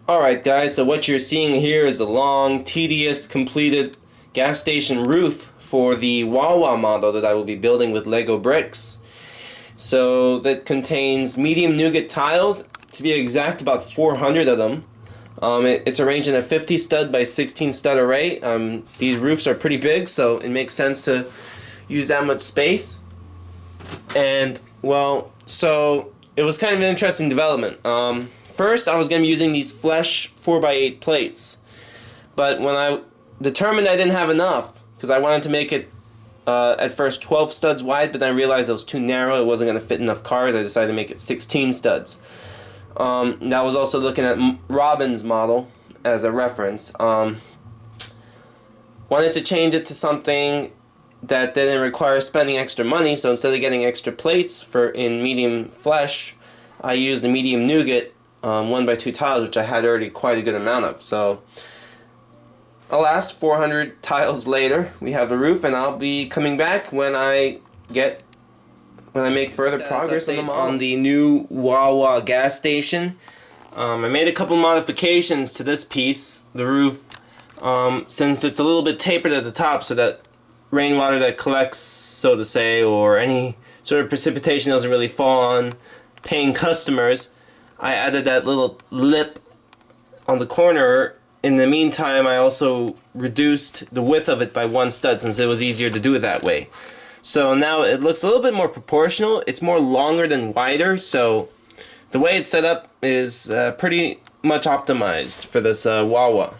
Alright guys, so what you're seeing here is the long, tedious, completed gas station roof for the Wawa model that I will be building with Lego bricks. So that contains medium nougat tiles, to be exact about 400 of them. It's arranged in a 50 stud by 16 stud array. These roofs are pretty big, so it makes sense to use that much space. And well, so it was kind of an interesting development. First, I was going to be using these flesh 4x8 plates, but when I determined I didn't have enough, because I wanted to make it at first 12 studs wide, but then I realized it was too narrow, it wasn't going to fit enough cars, I decided to make it 16 studs. I was also looking at Robin's model as a reference. Wanted to change it to something that didn't require spending extra money, so instead of getting extra plates in medium flesh, I used the medium nougat 1x2 tiles, which I had already quite a good amount of. So alas, 400 tiles later, we have the roof, and I'll be coming back when I make further progress on the new Wawa gas station. I made a couple modifications to this piece, the roof, since it's a little bit tapered at the top so that rainwater that collects, so to say, or any sort of precipitation doesn't really fall on paying customers. I added that little lip on the corner. In the meantime, I also reduced the width of it by 1 stud since it was easier to do it that way. So now it looks a little bit more proportional. It's more longer than wider, so the way it's set up is pretty much optimized for this Wawa.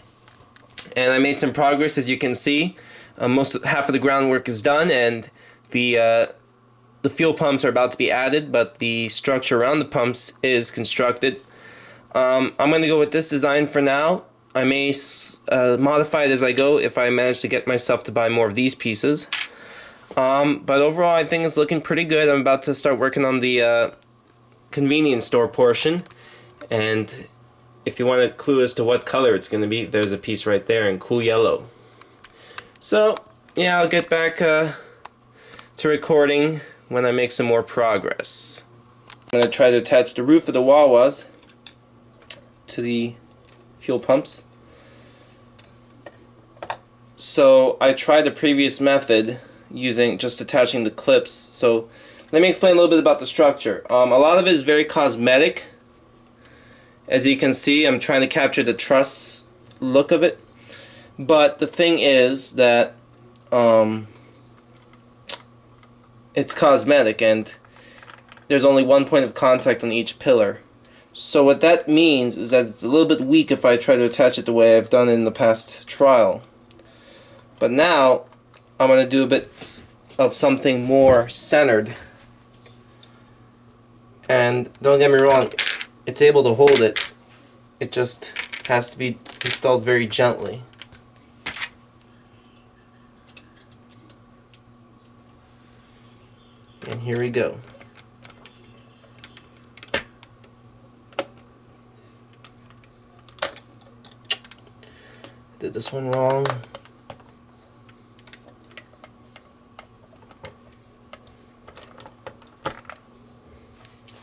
And I made some progress, as you can see. Half of the groundwork is done, and the fuel pumps are about to be added, but the structure around the pumps is constructed. I'm going to go with this design for now. I may modify it as I go if I manage to get myself to buy more of these pieces. But overall, I think it's looking pretty good. I'm about to start working on the convenience store portion, and if you want a clue as to what color it's going to be, there's a piece right there in cool yellow. So yeah, I'll get back to recording when I make some more progress. I'm going to try to attach the roof of the Wawas to the fuel pumps. So I tried the previous method using just attaching the clips. So let me explain a little bit about the structure. A lot of it is very cosmetic. As you can see, I'm trying to capture the truss look of it. But the thing is that it's cosmetic, and there's only one point of contact on each pillar. So what that means is that it's a little bit weak if I try to attach it the way I've done in the past trial. But now I'm going to do a bit of something more centered. And don't get me wrong, it's able to hold it. It just has to be installed very gently. And here we go. Did this one wrong.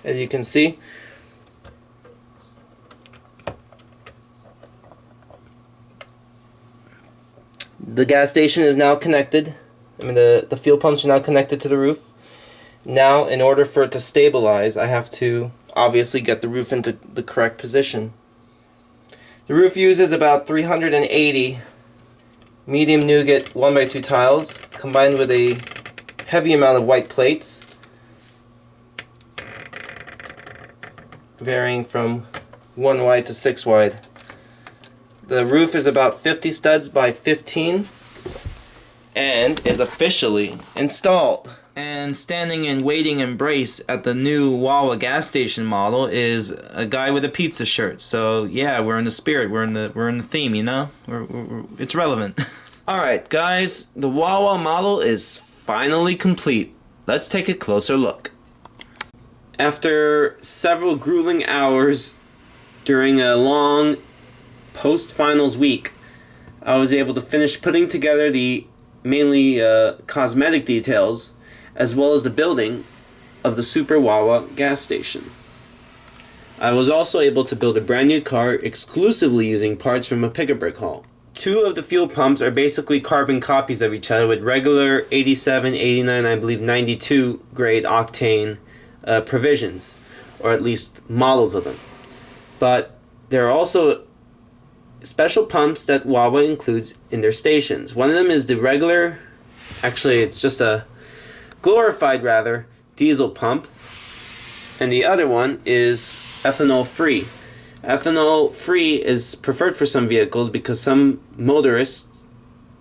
As you can see, the gas station is now connected. The fuel pumps are now connected to the roof. Now, in order for it to stabilize, I have to obviously get the roof into the correct position. The roof uses about 380 medium nougat 1x2 tiles combined with a heavy amount of white plates, varying from 1 wide to 6 wide. The roof is about 50 studs by 15 and is officially installed. And standing in waiting embrace at the new Wawa gas station model is a guy with a pizza shirt. So yeah, we're in the spirit, we're in the theme, you know? It's relevant. Alright guys, the Wawa model is finally complete. Let's take a closer look. After several grueling hours during a long post-finals week, I was able to finish putting together the mainly cosmetic details as well as the building of the Super Wawa gas station. I was also able to build a brand new car exclusively using parts from a pick-a-brick haul. Two of the fuel pumps are basically carbon copies of each other with regular 87, 89, I believe 92 grade octane provisions, or at least models of them. But there are also special pumps that Wawa includes in their stations. One of them is the regular, actually it's just a glorified rather, diesel pump, and the other one is ethanol free. Ethanol free is preferred for some vehicles because some motorists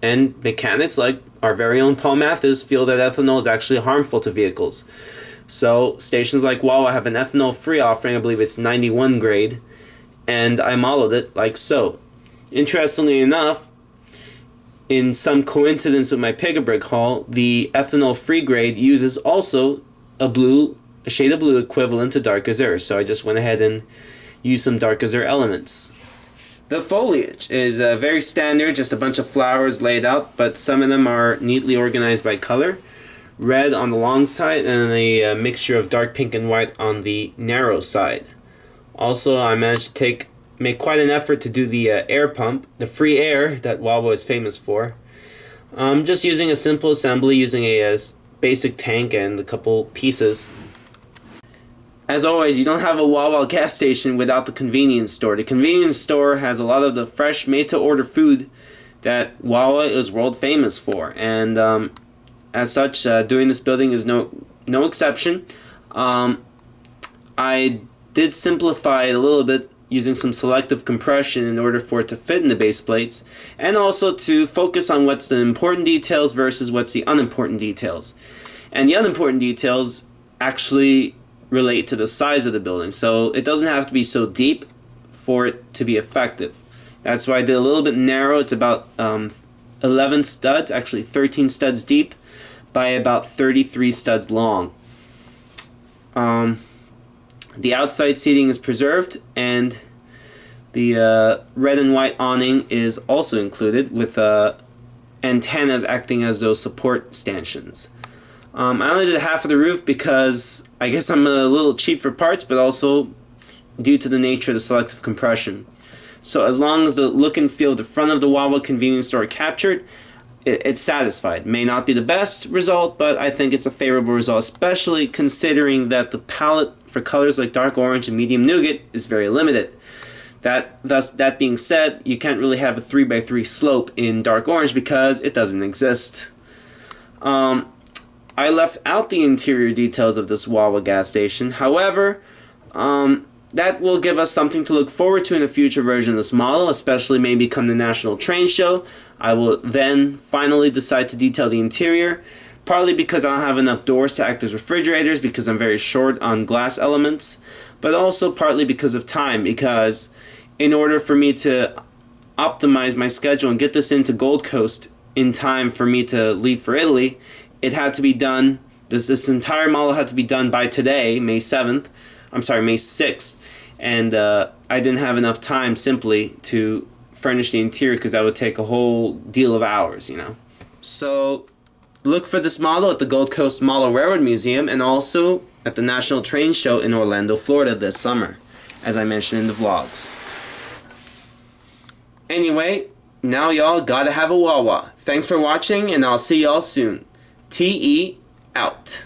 and mechanics like our very own Paul Mathis feel that ethanol is actually harmful to vehicles. So stations like Wawa have an ethanol free offering, I believe it's 91 grade, and I modeled it like so. Interestingly enough, in some coincidence with my pick-a-brick haul, the ethanol free grade uses also a shade of blue equivalent to dark azure, so I just went ahead and used some dark azure elements. The foliage is very standard, just a bunch of flowers laid out, but some of them are neatly organized by color. Red on the long side and a mixture of dark pink and white on the narrow side. Also, I managed to make quite an effort to do the air pump, the free air that Wawa is famous for. Just using a simple assembly, using a basic tank and a couple pieces. As always, you don't have a Wawa gas station without the convenience store. The convenience store has a lot of the fresh, made-to-order food that Wawa is world famous for, and as such, doing this building is no exception. I did simplify it a little bit using some selective compression in order for it to fit in the base plates, and also to focus on what's the important details versus what's the unimportant details. And the unimportant details actually relate to the size of the building, so it doesn't have to be so deep for it to be effective. That's why I did a little bit narrow. It's about 11 studs, actually 13 studs deep by about 33 studs long. The outside seating is preserved, and the red and white awning is also included with antennas acting as those support stanchions. I only did half of the roof because I guess I'm a little cheap for parts, but also due to the nature of the selective compression. So as long as the look and feel of the front of the Wawa convenience store are captured, it's satisfied. May not be the best result, but I think it's a favorable result, especially considering that the palette for colors like dark orange and medium nougat is very limited. That being said, you can't really have a 3x3 slope in dark orange because it doesn't exist. I left out the interior details of this Wawa gas station. However, that will give us something to look forward to in a future version of this model, especially maybe come the National Train Show. I will then finally decide to detail the interior, partly because I don't have enough doors to act as refrigerators because I'm very short on glass elements, but also partly because of time, because in order for me to optimize my schedule and get this into Gold Coast in time for me to leave for Italy, it had to be done, this entire model had to be done by today, May 6th, and I didn't have enough time simply to furnish the interior because that would take a whole deal of hours, you know. So look for this model at the Gold Coast Model Railroad Museum and also at the National Train Show in Orlando, Florida this summer, as I mentioned in the vlogs. Anyway, now y'all gotta have a Wawa. Thanks for watching, and I'll see y'all soon. TE out.